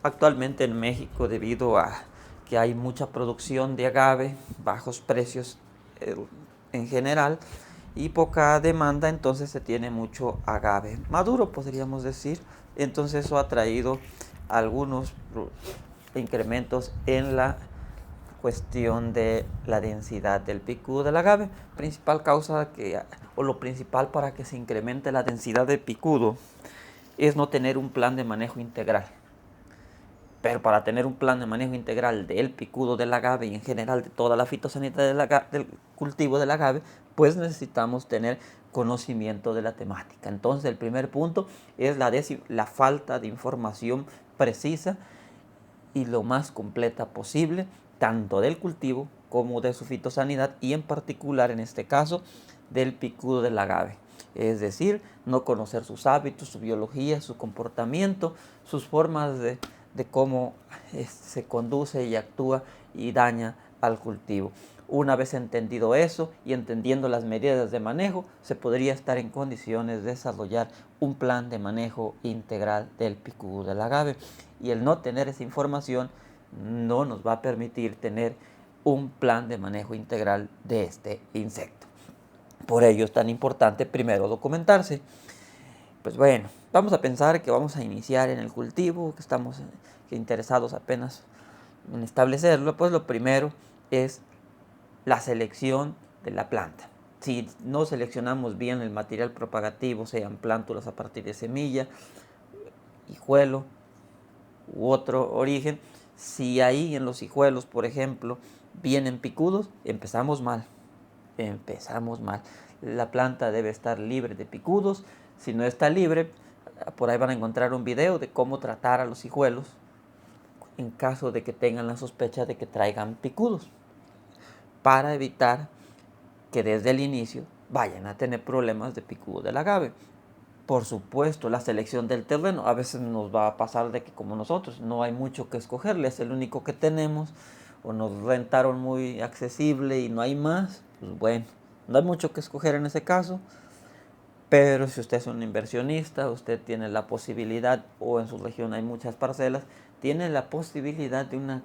Actualmente en México, debido a que hay mucha producción de agave, bajos precios en general y poca demanda, entonces se tiene mucho agave maduro, podríamos decir. Entonces eso ha traído algunos incrementos en la cuestión de la densidad del picudo del agave. Principal causa o lo principal para que se incremente la densidad de picudo es no tener un plan de manejo integral. Pero para tener un plan de manejo integral del picudo del agave y en general de toda la fitosanitaria del cultivo del agave, pues necesitamos tener conocimiento de la temática. Entonces el primer punto es la falta de información precisa y lo más completa posible, tanto del cultivo como de su fitosanidad y en particular en este caso del picudo del agave. Es decir, no conocer sus hábitos, su biología, su comportamiento, sus formas de cómo se conduce y actúa y daña al cultivo. Una vez entendido eso y entendiendo las medidas de manejo, se podría estar en condiciones de desarrollar un plan de manejo integral del picudo del agave. Y el no tener esa información no nos va a permitir tener un plan de manejo integral de este insecto. Por ello es tan importante primero documentarse. Pues bueno, vamos a pensar que vamos a iniciar en el cultivo, que estamos interesados apenas en establecerlo. Pues lo primero es la selección de la planta. Si no seleccionamos bien el material propagativo, sean plántulas a partir de semilla, hijuelo u otro origen, si ahí en los hijuelos, por ejemplo, vienen picudos, empezamos mal. La planta debe estar libre de picudos. Si no está libre, por ahí van a encontrar un video de cómo tratar a los hijuelos en caso de que tengan la sospecha de que traigan picudos, para evitar que desde el inicio vayan a tener problemas de picudo del agave. Por supuesto, la selección del terreno. A veces nos va a pasar de que como nosotros no hay mucho que escogerle, es el único que tenemos, o nos rentaron muy accesible y no hay más. Pues bueno, no hay mucho que escoger en ese caso. Pero si usted es un inversionista, usted tiene la posibilidad, o en su región hay muchas parcelas, tiene la posibilidad de una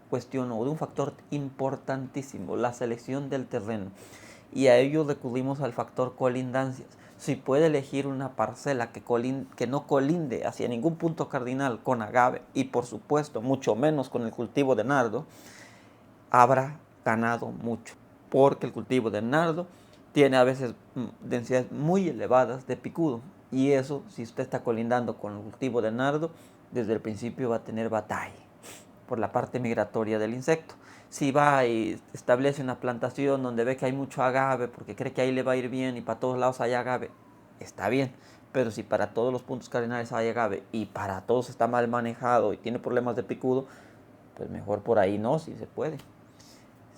cuestión o de un factor importantísimo, la selección del terreno. Y a ello recurrimos al factor colindancias. Si puede elegir una parcela que no colinde hacia ningún punto cardinal con agave y por supuesto mucho menos con el cultivo de nardo, habrá ganado mucho, porque el cultivo de nardo tiene a veces densidades muy elevadas de picudo, y eso, si usted está colindando con el cultivo de nardo, desde el principio va a tener batalla por la parte migratoria del insecto. Si va y establece una plantación donde ve que hay mucho agave porque cree que ahí le va a ir bien y para todos lados hay agave, está bien. Pero si para todos los puntos cardinales hay agave y para todos está mal manejado y tiene problemas de picudo, pues mejor por ahí no, si se puede.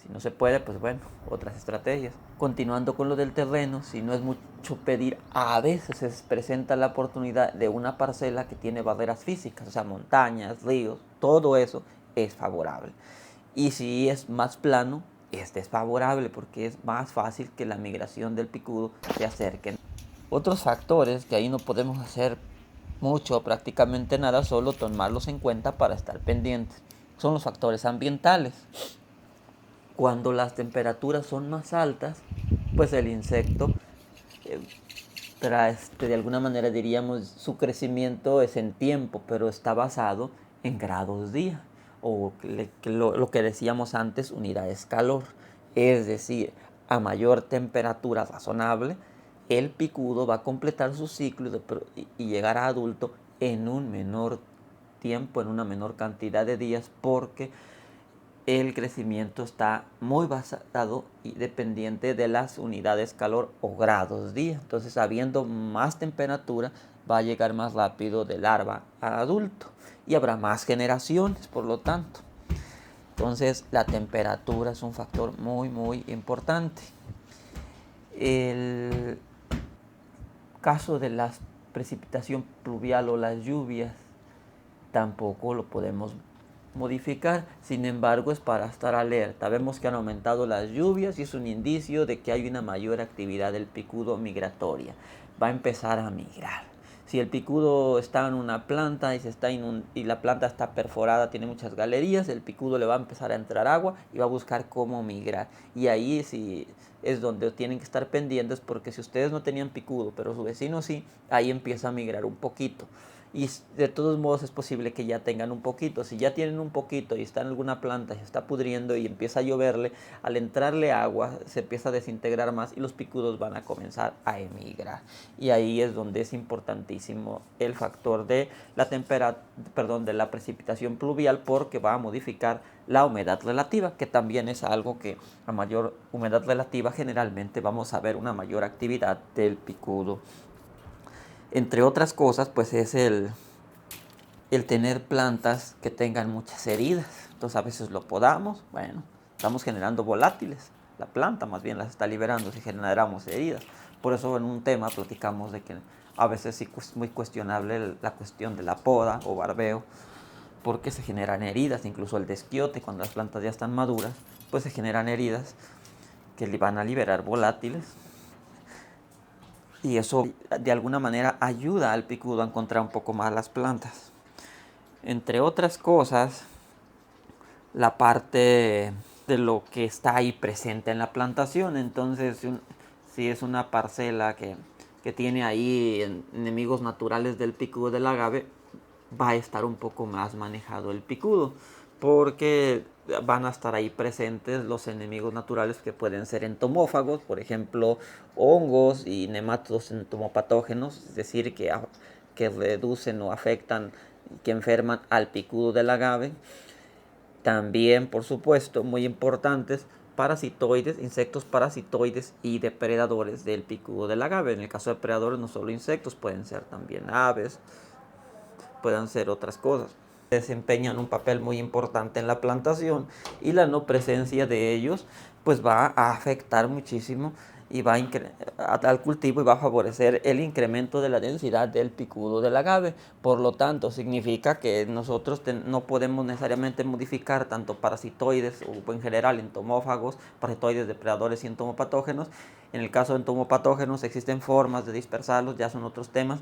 Si no se puede, pues bueno, otras estrategias. Continuando con lo del terreno, si no es mucho pedir, a veces se presenta la oportunidad de una parcela que tiene barreras físicas, o sea, montañas, ríos, todo eso es favorable. Y si es más plano, este es favorable porque es más fácil que la migración del picudo se acerque. Otros factores que ahí no podemos hacer mucho, prácticamente nada, solo tomarlos en cuenta para estar pendientes, son los factores ambientales. Cuando las temperaturas son más altas, pues el insecto de alguna manera diríamos su crecimiento es en tiempo, pero está basado en grados día, o lo que decíamos antes, unidades calor. Es decir, a mayor temperatura razonable, el picudo va a completar su ciclo y llegar a adulto en un menor tiempo, en una menor cantidad de días, porque el crecimiento está muy basado y dependiente de las unidades calor o grados día. Entonces, habiendo más temperatura, va a llegar más rápido de larva a adulto y habrá más generaciones, por lo tanto. Entonces, la temperatura es un factor muy importante. El caso de la precipitación pluvial o las lluvias tampoco lo podemos modificar, sin embargo es para estar alerta. Vemos que han aumentado las lluvias y es un indicio de que hay una mayor actividad del picudo migratoria. Va a empezar a migrar. Si el picudo está en una planta y la planta está perforada, tiene muchas galerías, el picudo le va a empezar a entrar agua y va a buscar cómo migrar. Y ahí sí es donde tienen que estar pendientes, porque si ustedes no tenían picudo, pero su vecino sí, ahí empieza a migrar un poquito. Y de todos modos es posible que ya tengan un poquito. Si ya tienen un poquito y está en alguna planta y se está pudriendo y empieza a lloverle, al entrarle agua se empieza a desintegrar más y los picudos van a comenzar a emigrar. Y ahí es donde es importantísimo el factor de la de la precipitación pluvial, porque va a modificar la humedad relativa, que también es algo que a mayor humedad relativa generalmente vamos a ver una mayor actividad del picudo. Entre otras cosas, pues es el tener plantas que tengan muchas heridas. Entonces a veces lo podamos, bueno, estamos generando volátiles. La planta más bien las está liberando si generamos heridas. Por eso en un tema platicamos de que a veces sí es muy cuestionable la cuestión de la poda o barbeo, porque se generan heridas, incluso el desquiote, cuando las plantas ya están maduras, pues se generan heridas que van a liberar volátiles. Y eso de alguna manera ayuda al picudo a encontrar un poco más las plantas. Entre otras cosas, la parte de lo que está ahí presente en la plantación. Entonces, si es una parcela que tiene ahí enemigos naturales del picudo del agave, va a estar un poco más manejado el picudo, porque van a estar ahí presentes los enemigos naturales que pueden ser entomófagos, por ejemplo, hongos y nemátodos entomopatógenos, es decir, que reducen o afectan, que enferman al picudo del agave. También, por supuesto, muy importantes, parasitoides, insectos parasitoides y depredadores del picudo del agave. En el caso de depredadores, no solo insectos, pueden ser también aves, pueden ser otras cosas. Desempeñan un papel muy importante en la plantación, y la no presencia de ellos pues va a afectar muchísimo y va al cultivo, y va a favorecer el incremento de la densidad del picudo del agave. Por lo tanto, significa que nosotros no podemos necesariamente modificar tanto parasitoides o en general entomófagos, parasitoides, depredadores y entomopatógenos. En el caso de entomopatógenos existen formas de dispersarlos, ya son otros temas.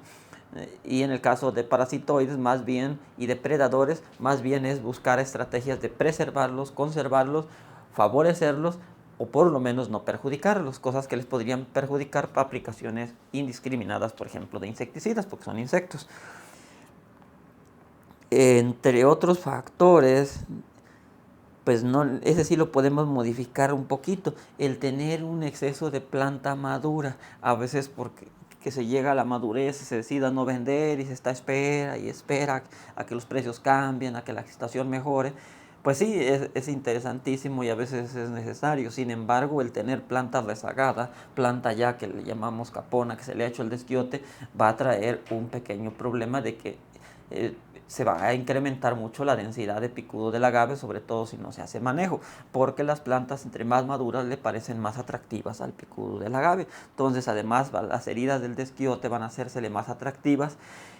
Y en el caso de parasitoides más bien y depredadores, más bien es buscar estrategias de preservarlos, conservarlos, favorecerlos o por lo menos no perjudicarlos, cosas que les podrían perjudicar para aplicaciones indiscriminadas, por ejemplo, de insecticidas, porque son insectos. Entre otros factores, pues no, ese sí lo podemos modificar un poquito, el tener un exceso de planta madura, a veces porque que se llega a la madurez y se decida no vender y se está espera a que los precios cambien, a que la situación mejore. Pues sí, es interesantísimo y a veces es necesario. Sin embargo, el tener planta rezagada, planta ya que le llamamos capona, que se le ha hecho el desquiote, va a traer un pequeño problema de que se va a incrementar mucho la densidad de picudo del agave, sobre todo si no se hace manejo, porque las plantas entre más maduras le parecen más atractivas al picudo del agave. Entonces, además, las heridas del desquiote van a hacérsele más atractivas.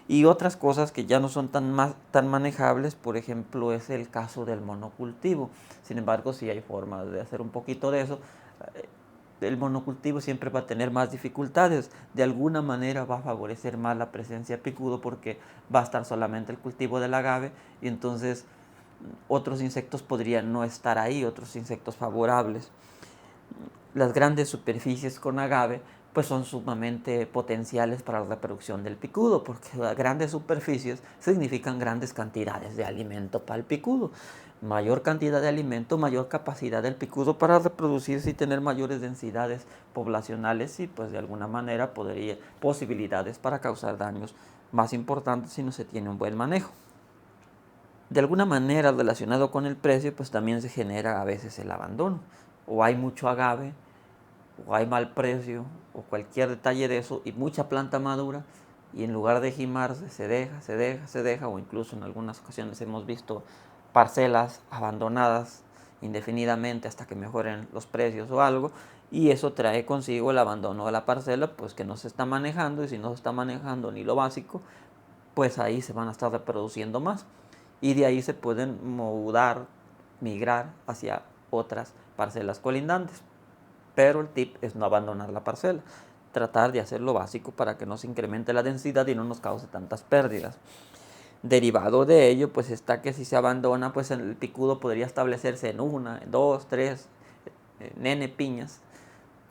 Y otras cosas que ya no son tan manejables, por ejemplo, es el caso del monocultivo. Sin embargo, sí hay formas de hacer un poquito de eso. El monocultivo siempre va a tener más dificultades. De alguna manera va a favorecer más la presencia de picudo, porque va a estar solamente el cultivo del agave, y entonces otros insectos podrían no estar ahí, otros insectos favorables. Las grandes superficies con agave pues son sumamente potenciales para la reproducción del picudo, porque las grandes superficies significan grandes cantidades de alimento para el picudo. Mayor cantidad de alimento, mayor capacidad del picudo para reproducirse y tener mayores densidades poblacionales, y pues de alguna manera posibilidades para causar daños más importantes si no se tiene un buen manejo. De alguna manera, relacionado con el precio, pues también se genera a veces el abandono. O hay mucho agave, o hay mal precio, o cualquier detalle de eso, y mucha planta madura, y en lugar de gimarse se deja, o incluso en algunas ocasiones hemos visto parcelas abandonadas indefinidamente hasta que mejoren los precios o algo, y eso trae consigo el abandono de la parcela, pues que no se está manejando, y si no se está manejando ni lo básico, pues ahí se van a estar reproduciendo más, y de ahí se pueden migrar hacia otras parcelas colindantes. Pero el tip es no abandonar la parcela. tratar de hacer lo básico para que no se incremente la densidad y no nos cause tantas pérdidas. Derivado de ello, pues está que si se abandona, pues el picudo podría establecerse en una, en dos, tres, nene piñas,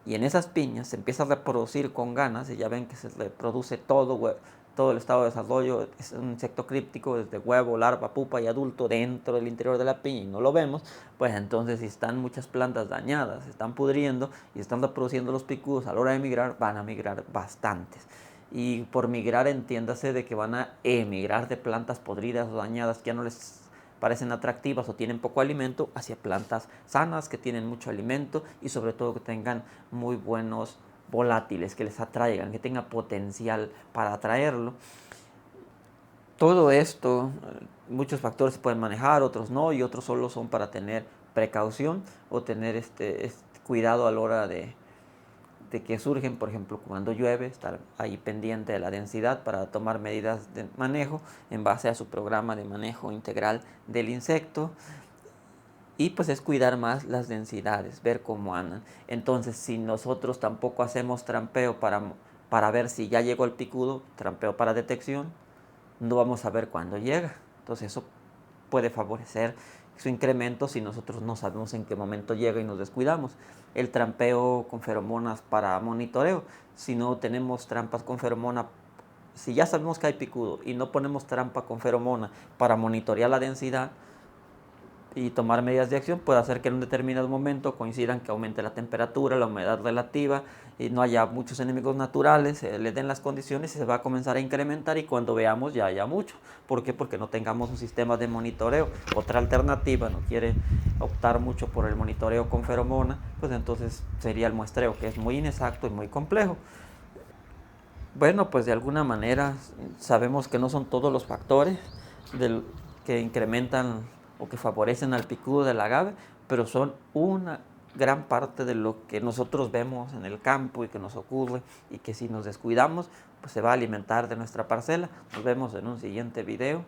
y en esas piñas se empieza a reproducir con ganas, y ya ven que se reproduce todo el estado de desarrollo, es un insecto críptico, desde huevo, larva, pupa y adulto dentro del interior de la piña y no lo vemos, pues entonces si están muchas plantas dañadas, se están pudriendo y están reproduciendo los picudos, a la hora de migrar van a migrar bastantes. Y por migrar entiéndase de que van a emigrar de plantas podridas o dañadas que ya no les parecen atractivas o tienen poco alimento hacia plantas sanas que tienen mucho alimento y sobre todo que tengan muy buenos volátiles, que les atraigan, que tenga potencial para atraerlo. Todo esto, muchos factores se pueden manejar, otros no, y otros solo son para tener precaución o tener este cuidado a la hora de que surgen, por ejemplo, cuando llueve, estar ahí pendiente de la densidad para tomar medidas de manejo en base a su programa de manejo integral del insecto. Y pues es cuidar más las densidades, ver cómo andan. Entonces, si nosotros tampoco hacemos trampeo para ver si ya llegó el picudo, trampeo para detección, no vamos a ver cuándo llega. Entonces eso puede favorecer su incremento si nosotros no sabemos en qué momento llega y nos descuidamos. El trampeo con feromonas para monitoreo. Si no tenemos trampas con feromona, si ya sabemos que hay picudo y no ponemos trampa con feromona para monitorear la densidad y tomar medidas de acción, puede hacer que en un determinado momento coincidan que aumente la temperatura, la humedad relativa y no haya muchos enemigos naturales, le den las condiciones y se va a comenzar a incrementar y cuando veamos ya haya mucho. ¿Por qué? Porque no tengamos un sistema de monitoreo. Otra alternativa, no quiere optar mucho por el monitoreo con feromona, pues entonces sería el muestreo, que es muy inexacto y muy complejo. Bueno, pues de alguna manera sabemos que no son todos los factores que incrementan o que favorecen al picudo del agave, pero son una gran parte de lo que nosotros vemos en el campo y que nos ocurre y que si nos descuidamos, pues se va a alimentar de nuestra parcela. Nos vemos en un siguiente video.